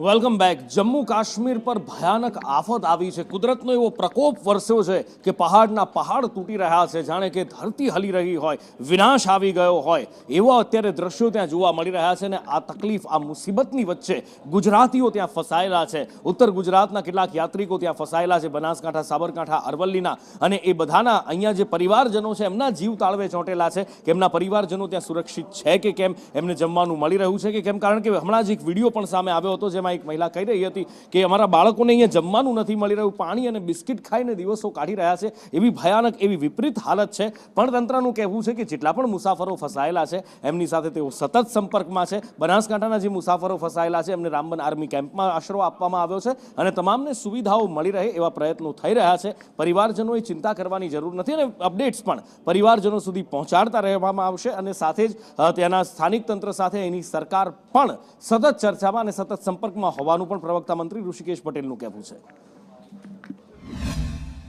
Welcome back. Jammu Kashmir પર ભયાનક આફત આવી છે। કુદરતનો એવો પ્રકોપ વરસ્યો છે કે પહાડના પહાડ તૂટી રહ્યા છે, જાણે કે ધરતી હલી રહી હોય, વિનાશ આવી ગયો હોય એવા અત્યારે દ્રશ્યો ત્યાં જોવા મળી રહ્યા છે। અને આ તકલીફ, આ મુસીબતની વચ્ચે ગુજરાતીઓ ત્યાં ફસાયેલા છે। ઉત્તર ગુજરાતના કેટલાક યાત્રિકો ત્યાં ફસાયેલા છે, બનાસકાંઠા, સાબરકાંઠા, અરવલ્લીના, અને એ બધાના અહીંયા જે પરિવારજનો છે એમના જીવ તાળવે ચોંટેલા છે કે એમના પરિવારજનો ત્યાં સુરક્ષિત છે કે કેમ, એમને જમવાનું મળી રહ્યું છે કે કેમ। કારણ કે હમણાં જ એક વિડીયો પણ સામે આવ્યો હતો જેમાં એક મહિલા કહી રહી હતી કે અમારા બાળકોને અહીંયા જમવાનું નથી મળી રહ્યું, પાણી અને બિસ્કિટ ખાઈને દિવસો કાઢી રહ્યા છે। એવી ભયાનક, એવી વિપરીત હાલત છે। પણ તંત્રનું કહેવું છે કે જેટલા પણ મુસાફરો ફસાયેલા છે એમની સાથે તેઓ સતત સંપર્કમાં છે। બનાસકાંઠાના જે મુસાફરો ફસાયેલા છે એમને રામબન આર્મી કેમ્પમાં આશરો આપવામાં આવ્યો છે અને તમામને સુવિધાઓ મળી રહે એવા પ્રયત્નો થઈ રહ્યા છે। પરિવારજનોએ ચિંતા કરવાની જરૂર નથી અને અપડેટ્સ પણ પરિવારજનો સુધી પહોંચાડતા રહેવામાં આવશે અને સાથે જ ત્યાંના સ્થાનિક તંત્ર સાથે એની સરકાર પણ સતત ચર્ચામાં અને સતત સંપર્કમાં હોવાનું પણ પ્રવક્તા મંત્રી ઋષિકેશ પટેલનું કહેવું છે।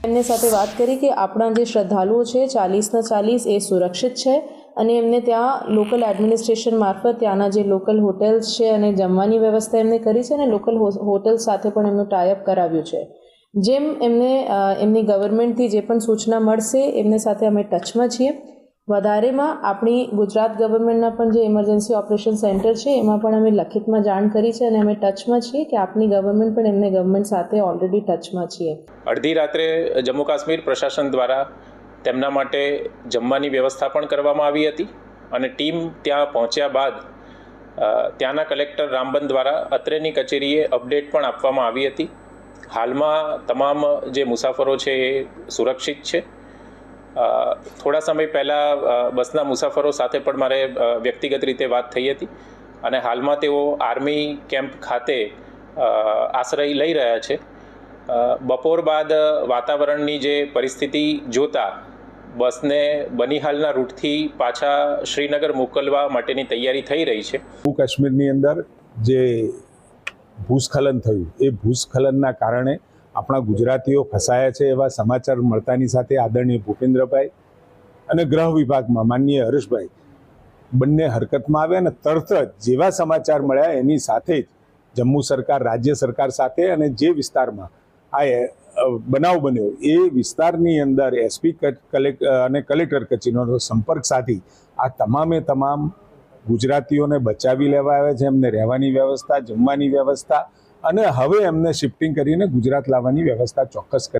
એમની સાથે વાત કરી કે આપણા જે શ્રદ્ધાળુઓ છે 40 એ સુરક્ષિત છે અને એમને ત્યાં લોકલ એડમિનિસ્ટ્રેશન મારફત ત્યાંના જે લોકલ હોટેલ્સ છે અને જમવાની વ્યવસ્થા એમને કરી છે અને લોકલ હોટેલ સાથે પણ એમનું ટાઈઅપ કરાવ્યું છે। જેમ એમને એમની ગવર્મેન્ટથી જે પણ સૂચના મળશે એમને સાથે અમે ટચમાં છીએ। વધારેમાં આપણી ગુજરાત ગવર્મેન્ટના પણ જે ઇમરજન્સી ઓપરેશન સેન્ટર છે એમાં પણ અમે લખિતમાં જાણ કરી છે અને અમે ટચમાં છીએ કે આપણી ગવર્મેન્ટ પણ એમને ગવર્મેન્ટ સાથે ઓલરેડી ટચમાં છીએ। અડધી રાત્રે જમ્મુ કાશ્મીર પ્રશાસન દ્વારા તેમના માટે જમવાની વ્યવસ્થા પણ કરવામાં આવી હતી અને ટીમ ત્યાં પહોંચ્યા બાદ ત્યાંના કલેક્ટર રામબન દ્વારા અત્રેની કચેરીએ અપડેટ પણ આપવામાં આવી હતી। હાલમાં તમામ જે મુસાફરો છે એ સુરક્ષિત છે। થોડા સમય પહેલાં બસના મુસાફરો સાથે પણ મારે વ્યક્તિગત રીતે વાત થઈ હતી અને હાલમાં તેઓ આર્મી કેમ્પ ખાતે આશ્રય લઈ રહ્યા છે। બપોર બાદ વાતાવરણની જે પરિસ્થિતિ જોતા બસને બનિહાલના રૂટથી પાછા શ્રીનગર મોકલવા માટેની તૈયારી થઈ રહી છે। જમ્મુ કાશ્મીરની અંદર જે ભૂસ્ખલન થયું એ ભૂસ્ખલનના કારણે આપણા ગુજરાતીઓ ફસાયા છે એવા સમાચાર મળતાની સાથે આદરણીય ભૂપેન્દ્રભાઈ અને ગૃહ વિભાગમાં માનનીય હર્ષભાઈ બંને હરકતમાં આવ્યા અને તરત જ જેવા સમાચાર મળ્યા એની સાથે જ જમ્મુ સરકાર, રાજ્ય સરકાર સાથે અને જે વિસ્તારમાં આ બનાવ બન્યો એ વિસ્તારની અંદર એસપી અને કલેક્ટર કચેરીનો સંપર્ક સાધી આ તમામે તમામ ગુજરાતીઓને બચાવી લેવા આવ્યા છે। એમને રહેવાની વ્યવસ્થા, જમવાની વ્યવસ્થા અને હવે એમને શિફ્ટિંગ કરીને ગુજરાત લાવવાની વ્યવસ્થા ચોક્કસ કરી।